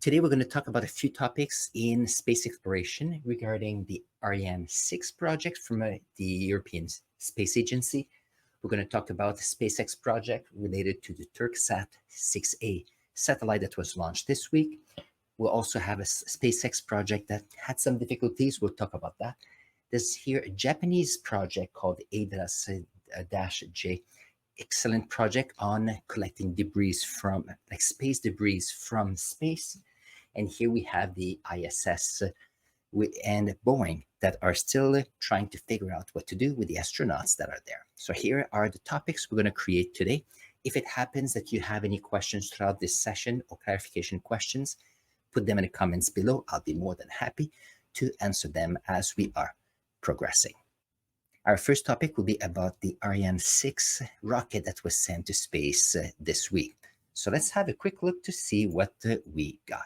Today, we're going to talk about a few topics in space exploration regarding the Ariane 6 project from the European Space Agency. We're going to talk about the SpaceX project related to the Turksat 6A satellite that was launched this week. We'll also have a SpaceX project that had some difficulties. We'll talk about that. There's here a Japanese project called ADRAS-J. Excellent project on collecting debris from, like space debris from space. And here we have the ISS and Boeing that are still trying to figure out what to do with the astronauts that are there. So here are the topics we're going to create today. If it happens that you have any questions throughout this session or clarification questions, put them in the comments below. I'll be more than happy to answer them as we are progressing. Our first topic will be about the Ariane 6 rocket that was sent to space this week. So let's have a quick look to see what we got.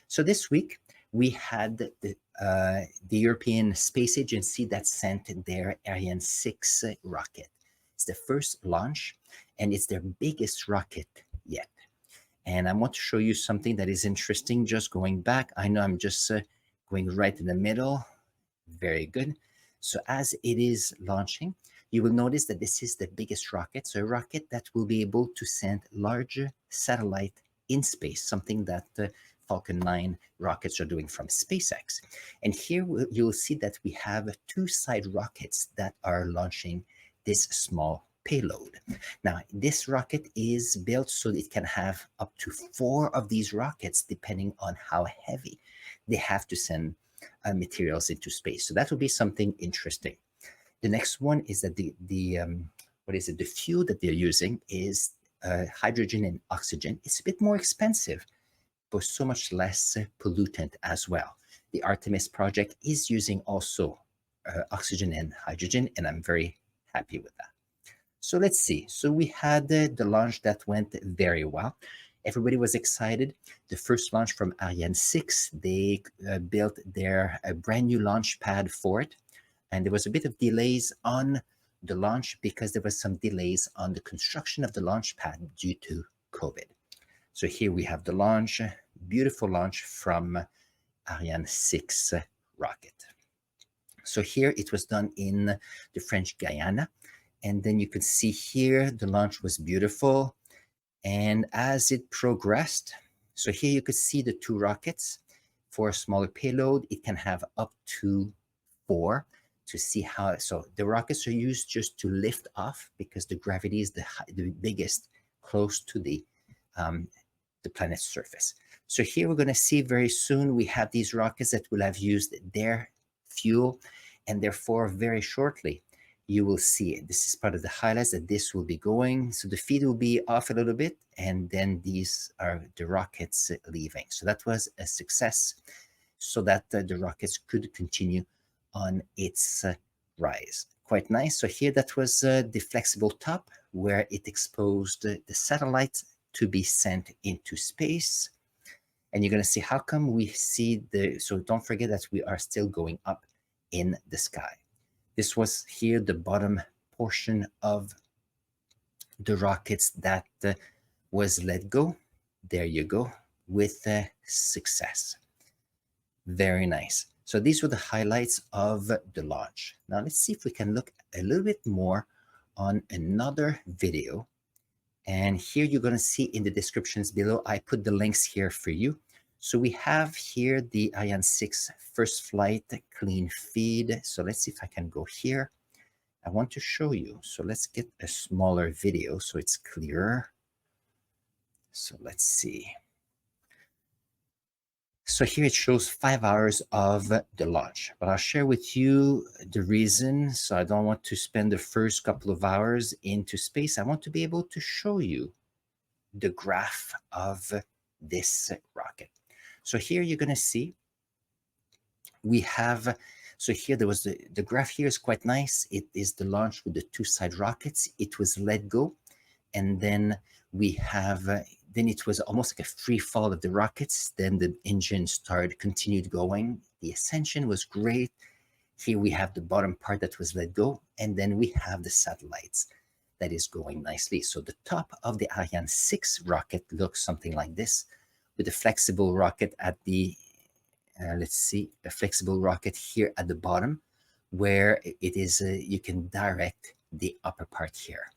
So this week, we had the European Space Agency that sent their Ariane 6 rocket. It's the first launch, and it's their biggest rocket yet. And I want to show you something that is interesting, just going back. I know I'm just going right in the middle. Very good. So as it is launching, you will notice that this is the biggest rocket. So a rocket that will be able to send larger satellite in space, something that Falcon 9 rockets are doing from SpaceX. And here you'll see that we have two side rockets that are launching this small payload. Now, this rocket is built so it can have up to 4 of these rockets, depending on how heavy they have to send materials into space. So that will be something interesting. The next one is that the fuel that they're using is hydrogen and oxygen. It's a bit more expensive, but so much less pollutant as well. The Artemis project is using also oxygen and hydrogen, and I'm very happy with that. So let's see. So we had the launch that went very well. Everybody was excited. The first launch from Ariane 6, they built their brand new launch pad for it. And there was a bit of delays on the launch because there was some delays on the construction of the launch pad due to COVID. So here we have the launch, beautiful launch from Ariane 6 rocket. So here it was done in the French Guiana. And then you can see here the launch was beautiful. And as it progressed, so here you could see the 2 rockets. For a smaller payload, it can have up to 4 to see how. So the rockets are used just to lift off because the gravity is the biggest close to the planet's surface. So here we're going to see very soon we have these rockets that will have used their fuel, and therefore very shortly you will see it. This is part of the highlights that this will be going. So the feed will be off a little bit, and then these are the rockets leaving. So that was a success, so that the rockets could continue on its rise. Quite nice. So here that was the flexible top where it exposed the satellite to be sent into space. And you're going to see how come we see so don't forget that we are still going up in the sky. This was here the bottom portion of the rockets that was let go. There you go, with success. Very nice. So these were the highlights of the launch. Now let's see if we can look a little bit more on another video. And here you're going to see in the descriptions below, I put the links here for you. So we have here the Ariane 6 first flight clean feed. So let's see if I can go here. I want to show you. So let's get a smaller video so it's clearer. So let's see. So here it shows 5 hours of the launch, but I'll share with you the reason. So I don't want to spend the first couple of hours into space. I want to be able to show you the graph of this rocket. So here you're going to see we have, so here there was the graph here is quite nice. It is the launch with the 2 side rockets. It was let go. And then we have, then it was almost like a free fall of the rockets. Then the engine continued going. The ascension was great. Here we have the bottom part that was let go. And then we have the satellites that is going nicely. So the top of the Ariane 6 rocket looks something like this, with a flexible rocket at the, let's see, a flexible rocket here at the bottom, where it is, you can direct the upper part here.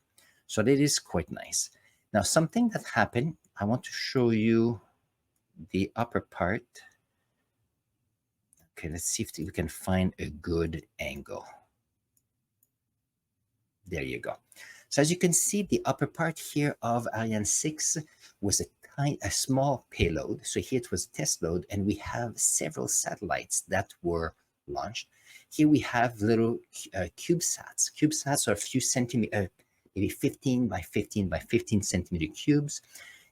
So that is quite nice. Now, something that happened, I want to show you the upper part. Okay, let's see if we can find a good angle. There you go. So as you can see, the upper part here of Ariane 6 was a small payload. So here it was a test load, and we have several satellites that were launched. Here we have little CubeSats. CubeSats are a few centimeters, maybe 15 by 15 by 15 centimeter cubes.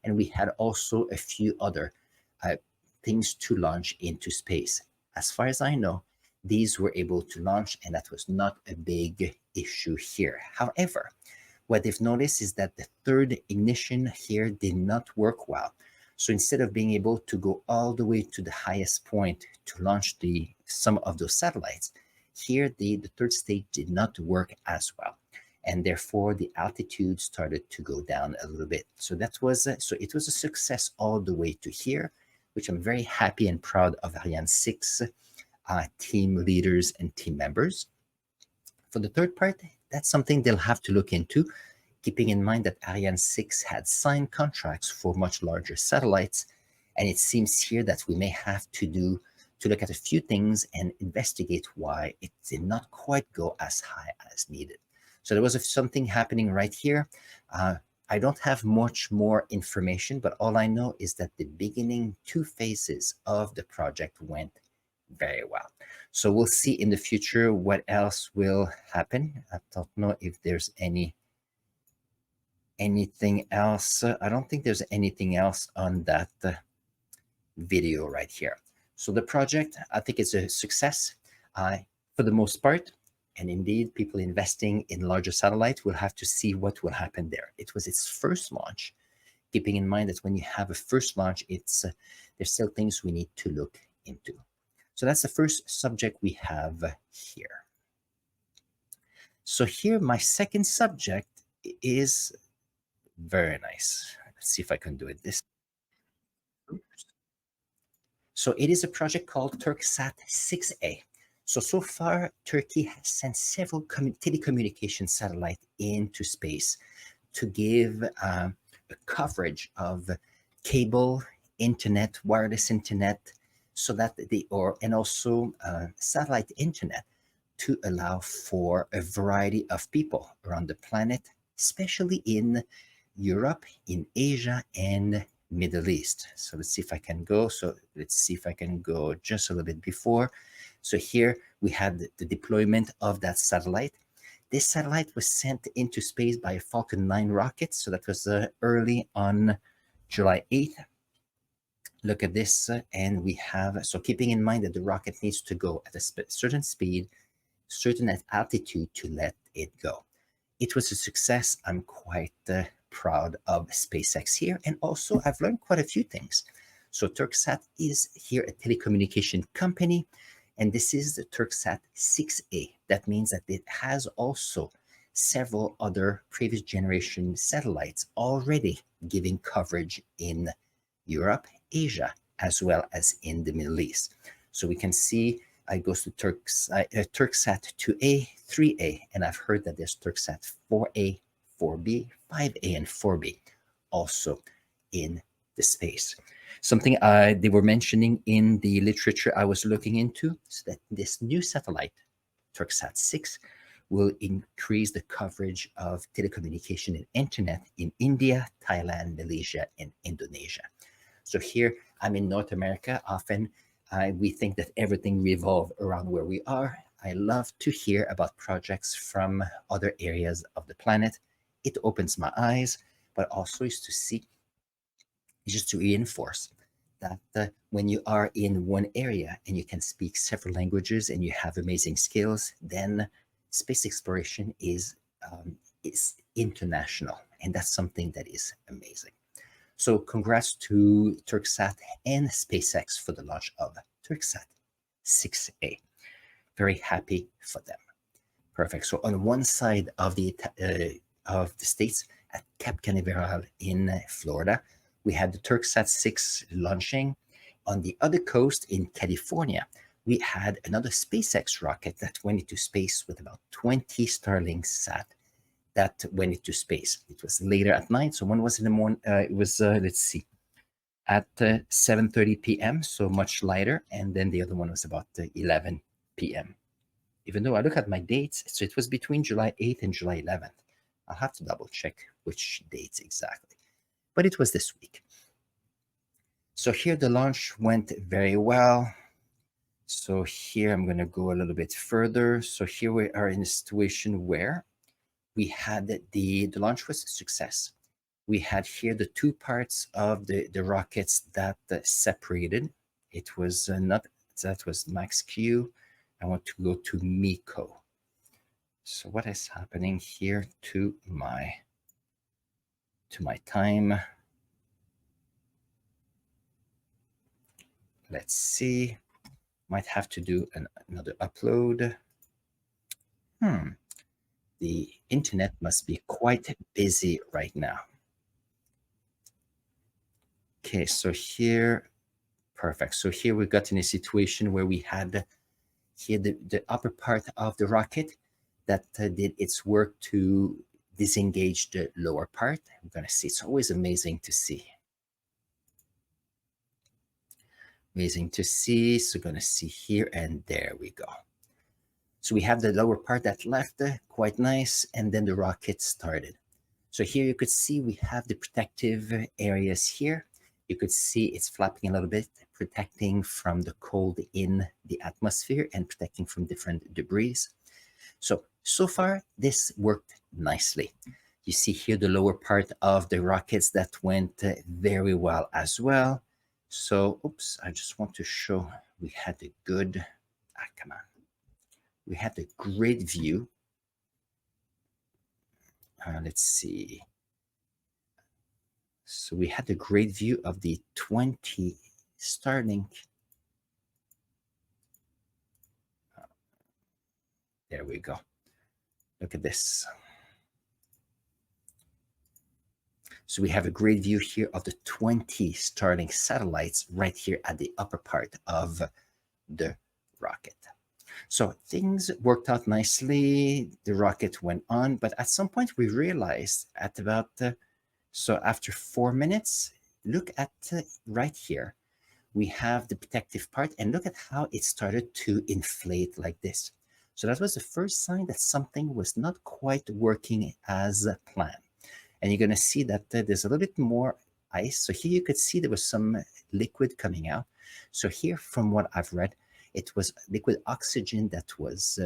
And we had also a few other things to launch into space. As far as I know, these were able to launch, and that was not a big issue here. However, what they've noticed is that the third ignition here did not work well. So instead of being able to go all the way to the highest point to launch some of those satellites, here the third stage did not work as well. And therefore the altitude started to go down a little bit. So that was so it was a success all the way to here, which I'm very happy and proud of Ariane 6 team leaders and team members. For the third part, that's something they'll have to look into, keeping in mind that Ariane 6 had signed contracts for much larger satellites. And it seems here that we may have to look at a few things and investigate why it did not quite go as high as needed. So there was something happening right here. I don't have much more information, but all I know is that the beginning 2 phases of the project went very well. So we'll see in the future what else will happen. I don't know if there's anything else. I don't think there's anything else on that video right here. So the project, I think it's a success for the most part. And indeed, people investing in larger satellites will have to see what will happen there. It was its first launch, keeping in mind that when you have a first launch, there's still things we need to look into. So that's the first subject we have here. So here, my second subject is very nice. Let's see if I can do it this. So it is a project called Turksat 6A. So far, Turkey has sent several telecommunication satellites into space to give a coverage of cable, internet, wireless internet, so that and also satellite internet to allow for a variety of people around the planet, especially in Europe, in Asia, and Middle East. So let's see if I can go. So let's see if I can go just a little bit before. So here we had the deployment of that satellite. This satellite was sent into space by a Falcon 9 rocket. So that was early on July 8th. Look at this, and we have, so keeping in mind that the rocket needs to go at a certain speed, certain altitude to let it go. It was a success. I'm quite proud of SpaceX here. And also I've learned quite a few things. So Turksat is here a telecommunication company, and this is the Turksat 6A. That means that it has also several other previous generation satellites already giving coverage in Europe, Asia, as well as in the Middle East. So we can see it goes to Turksat 2A, 3A, and I've heard that there's Turksat 4A, 4B, 5A, and 4B also in the space. Something they were mentioning in the literature I was looking into is that this new satellite, Turksat 6, will increase the coverage of telecommunication and internet in India, Thailand, Malaysia, and Indonesia. So here I'm in North America. Often we think that everything revolves around where we are. I love to hear about projects from other areas of the planet. It opens my eyes, but also is to see, just to reinforce that when you are in one area and you can speak several languages and you have amazing skills, then space exploration is international, and that's something that is amazing. So congrats to Turksat and SpaceX for the launch of Turksat 6A. Very happy for them. Perfect. So on one side of the States, at Cape Canaveral in Florida, we had the Turksat 6 launching. On the other coast in California, we had another SpaceX rocket that went into space with about 20 Starlink sat that went into space. It was later at night, so one was in the morning. It was let's see, at 7:30 p.m., so much lighter, and then the other one was about 11 p.m. Even though I look at my dates, so it was between July 8th and July 11th. I'll have to double check which dates exactly, but it was this week. So here the launch went very well. So here I'm going to go a little bit further. So here we are in a situation where we had the launch was a success. We had here the two parts of the rockets that separated. It was not, that was max Q. I want to go to MECO. So what is happening here to my time? Let's see. Might have to do another upload. The internet must be quite busy right now. Okay, so here, perfect. So here we got in a situation where we had here the upper part of the rocket that did its work to disengage the lower part. I'm going to see. It's always amazing to see. Amazing to see. So going to see here, and there we go. So we have the lower part that left quite nice, and then the rocket started. So here you could see we have the protective areas here. You could see it's flapping a little bit, protecting from the cold in the atmosphere and protecting from different debris. So far, this worked nicely. You see here the lower part of the rockets that went very well as well. So, oops, I just want to show we had a good, come on. We had a great view. Let's see. So we had a great view of the 20 Starlink. There we go. Look at this. So we have a great view here of the 20 Starlink satellites right here at the upper part of the rocket. So things worked out nicely. The rocket went on, but at some point we realized at about, so after 4 minutes, look at right here, we have the protective part, and look at how it started to inflate like this. So that was the first sign that something was not quite working as planned. And you're going to see that there's a little bit more ice. So here you could see there was some liquid coming out. So here, from what I've read, it was liquid oxygen that was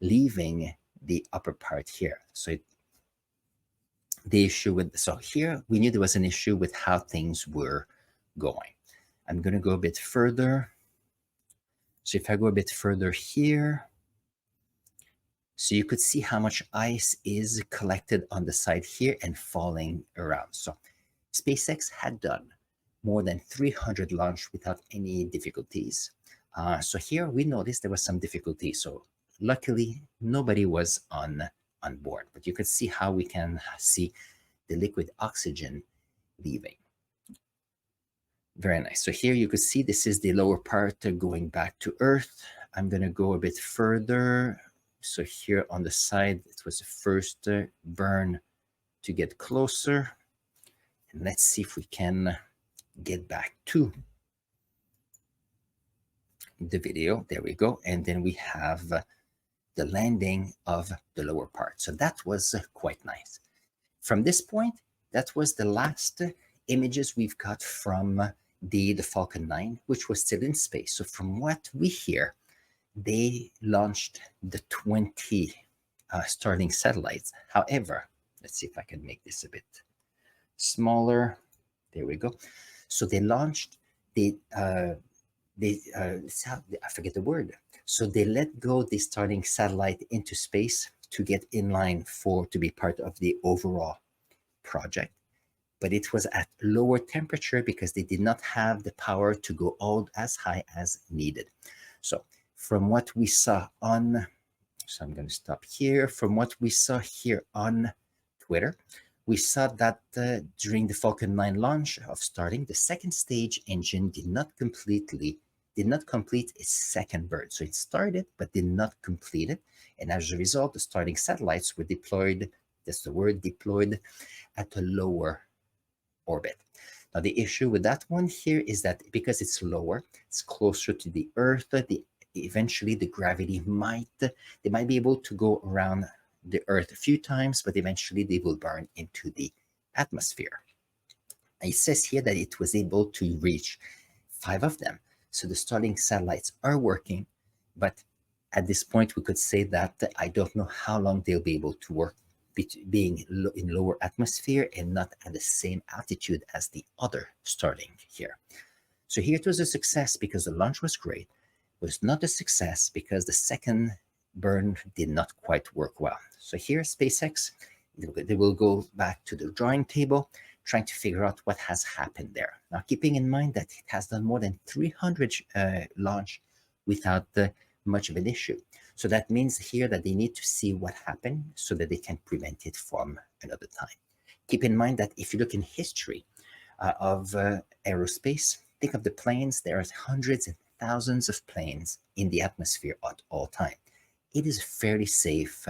leaving the upper part here. So the issue with, so here we knew there was an issue with how things were going. I'm going to go a bit further. So if I go a bit further here, so you could see how much ice is collected on the side here and falling around. So SpaceX had done more than 300 launch without any difficulties. So here we noticed there was some difficulty. So luckily nobody was on board, but you could see how we can see the liquid oxygen leaving. Very nice. So here you could see this is the lower part going back to Earth. I'm going to go a bit further. So here on the side, it was the first burn to get closer. And let's see if we can get back to the video. There we go. And then we have the landing of the lower part. So that was quite nice. From this point, that was the last images we've got from the Falcon 9, which was still in space. So from what we hear, they launched the 20 Starlink satellites. However, let's see if I can make this a bit smaller. There we go. So they launched, I forget the word. So they let go the Starlink satellite into space to get in line to be part of the overall project. But it was at lower temperature because they did not have the power to go out as high as needed. So from what we saw on, so I'm going to stop here. From what we saw here on Twitter, We saw that during the Falcon 9 launch of Starlink, the second stage engine did not complete its second burn. So it started but did not complete it. And as a result, the Starlink satellites were deployed, that's the word, deployed at a lower orbit. Now, the issue with that one here is that because it's lower, it's closer to the Earth, eventually the gravity they might be able to go around the Earth a few times, but eventually they will burn into the atmosphere. It says here that it was able to reach 5 of them. So the Starlink satellites are working, but at this point we could say that I don't know how long they'll be able to work being in lower atmosphere and not at the same altitude as the other Starlink here. So here it was a success because the launch was great. It was not a success because the second burn did not quite work well. So here SpaceX, they will go back to the drawing table, trying to figure out what has happened there. Now, keeping in mind that it has done more than 300 launch without much of an issue. So that means here that they need to see what happened so that they can prevent it from another time. Keep in mind that if you look in history of aerospace, think of the planes. There are hundreds and thousands of planes in the atmosphere at all time. It is a fairly safe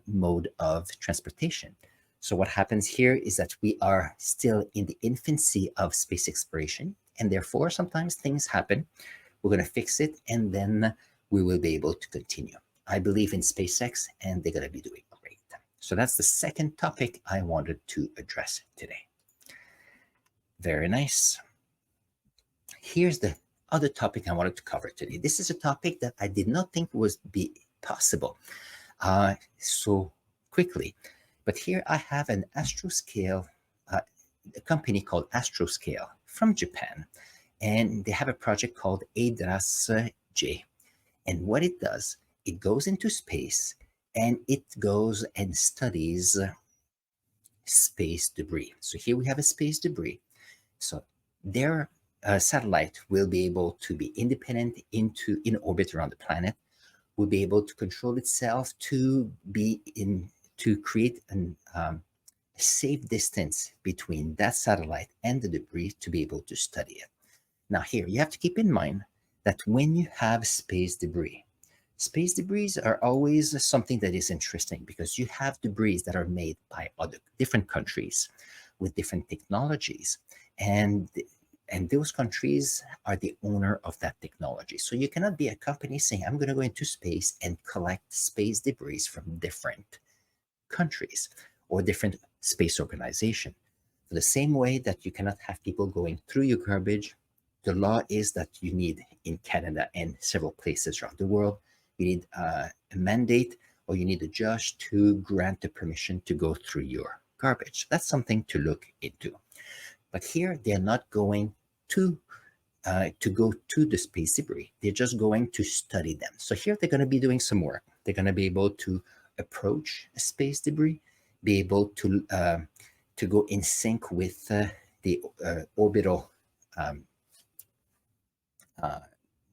mode of transportation. So what happens here is that we are still in the infancy of space exploration, and therefore sometimes things happen. We're going to fix it, and then we will be able to continue. I believe in SpaceX, and they're going to be doing great. So that's the second topic I wanted to address today. Very nice. Here's the other topic I wanted to cover today. This is a topic that I did not think was be possible so quickly. But here I have an Astroscale, a company called Astroscale from Japan, and they have a project called ADRAS-J. And what it does, it goes into space and it goes and studies space debris. So here we have a space debris. So their satellite will be able to be independent in orbit around the planet, will be able to control itself to create a safe distance between that satellite and the debris to be able to study it. Now here, you have to keep in mind that when you have space debris are always something that is interesting because you have debris that are made by other different countries with different technologies, and those countries are the owner of that technology. So you cannot be a company saying, I'm going to go into space and collect space debris from different countries or different space organization. The same way that you cannot have people going through your garbage, the law is that you need in Canada and several places around the world, you need a mandate or you need a judge to grant the permission to go through your garbage. That's something to look into. But here they're not going to go to the space debris. They're just going to study them. So here they're going to be doing some work. They're going to be able to approach a space debris, be able to go in sync with the orbital,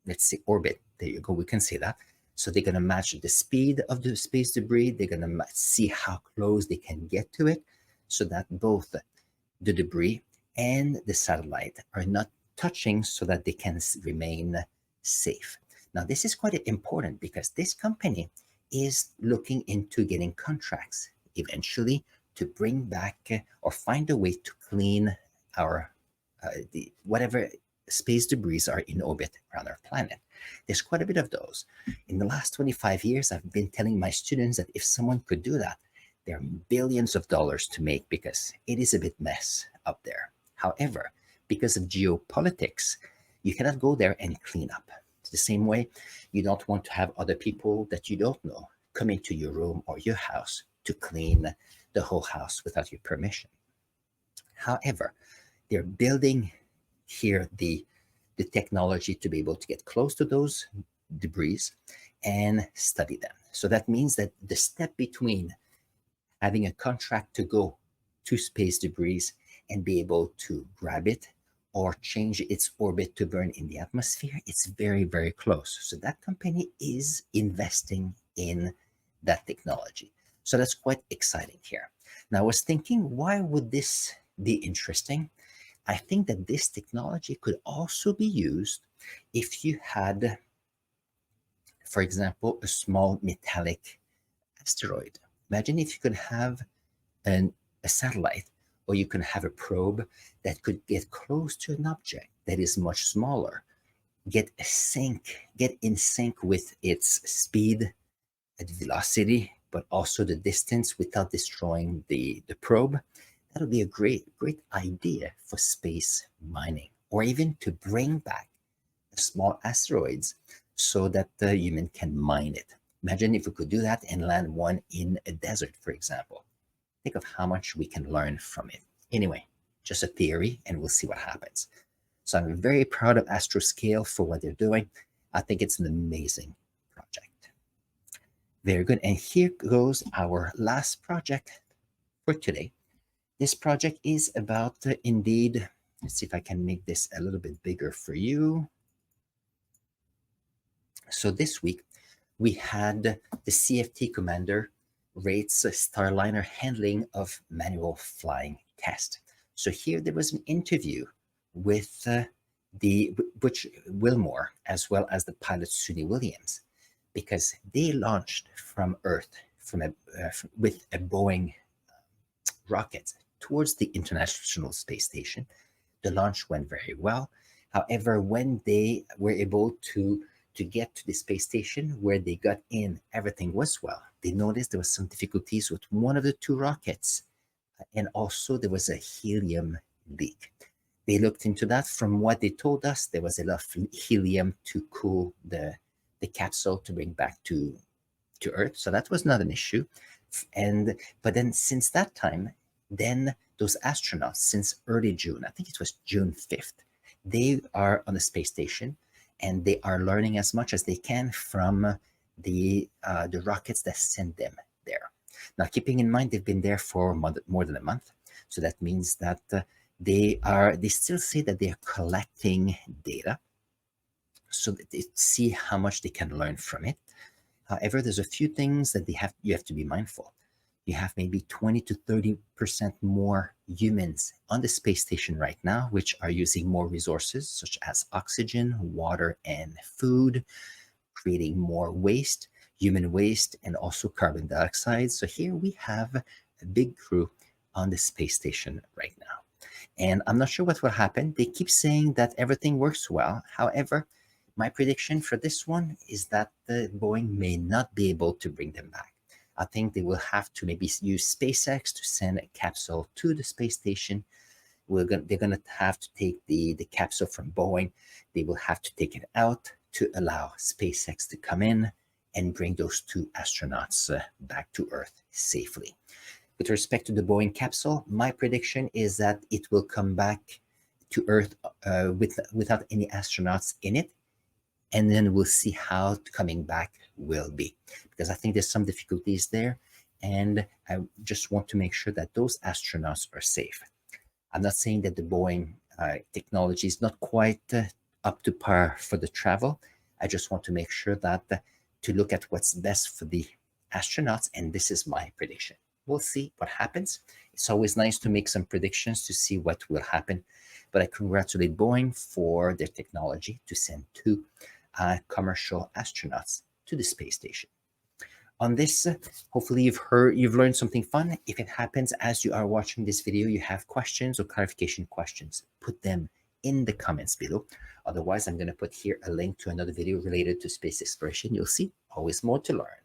let's say orbit. There you go. We can say that. So they're going to match the speed of the space debris. They're going to see how close they can get to it so that both the debris and the satellite are not touching so that they can remain safe. Now, this is quite important because this company is looking into getting contracts eventually to bring back or find a way to clean our whatever space debris are in orbit around our planet. There's quite a bit of those. In the last 25 years, I've been telling my students that if someone could do that, there are billions of dollars to make because it is a bit mess up there. However, because of geopolitics, you cannot go there and clean up. It's the same way you don't want to have other people that you don't know come into your room or your house to clean the whole house without your permission. However, they're building here the technology to be able to get close to those debris and study them. So that means that the step between having a contract to go to space debris and be able to grab it or change its orbit to burn in the atmosphere, it's very, very close. So that company is investing in that technology. So that's quite exciting here. Now, I was thinking, why would this be interesting? I think that this technology could also be used if you had, for example, a small metallic asteroid. Imagine if you could have an, a satellite, or you can have a probe that could get close to an object that is much smaller, get in sync with its speed and velocity, but also the distance without destroying the probe. That'll be a great idea for space mining, or even to bring back small asteroids so that the human can mine it. Imagine if we could do that and land one in a desert, for example. Think of how much we can learn from it. Anyway, just a theory, and we'll see what happens. So I'm very proud of Astroscale for what they're doing. I think it's an amazing project. Very good. And here goes our last project for today. This project is about indeed, let's see if I can make this a little bit bigger for you. So this week we had the CFT commander rates Starliner handling of manual flying test. So here there was an interview with the Butch Wilmore as well as the pilot Suni Williams, because they launched from Earth with a Boeing rocket towards the International Space Station. The launch went very well. However, when they were able to get to the space station where they got in, everything was well. They noticed there was some difficulties with one of the two rockets, and also there was a helium leak. They looked into that. From what they told us, there was enough helium to cool the capsule to bring back to Earth. So that was not an issue. But then since that time, then those astronauts, since early June, I think it was June 5th, they are on the space station, and they are learning as much as they can from the rockets that send them there. Now, keeping in mind they've been there for more than a month, so that means that they still say that they are collecting data, so that they see how much they can learn from it. However, there's a few things that you have to be mindful. You have maybe 20 to 30% more humans on the space station right now, which are using more resources such as oxygen, water, and food, creating more waste, human waste, and also carbon dioxide. So here we have a big crew on the space station right now. And I'm not sure what will happen. They keep saying that everything works well. However, my prediction for this one is that the Boeing may not be able to bring them back. I think they will have to maybe use SpaceX to send a capsule to the space station. They're going to have to take the capsule from Boeing. They will have to take it out to allow SpaceX to come in and bring those two astronauts back to Earth safely. With respect to the Boeing capsule, my prediction is that it will come back to Earth without any astronauts in it. And then we'll see how coming back will be, because I think there's some difficulties there, and I just want to make sure that those astronauts are safe. I'm not saying that the Boeing technology is not quite up to par for the travel. I just want to make sure that to look at what's best for the astronauts, and this is my prediction. We'll see what happens. It's always nice to make some predictions to see what will happen, but I congratulate Boeing for their technology to send two commercial astronauts to the space station. On this, hopefully you've learned something fun. If it happens as you are watching this video, you have questions or clarification questions, put them in the comments below. Otherwise, I'm going to put here a link to another video related to space exploration. You'll see always more to learn.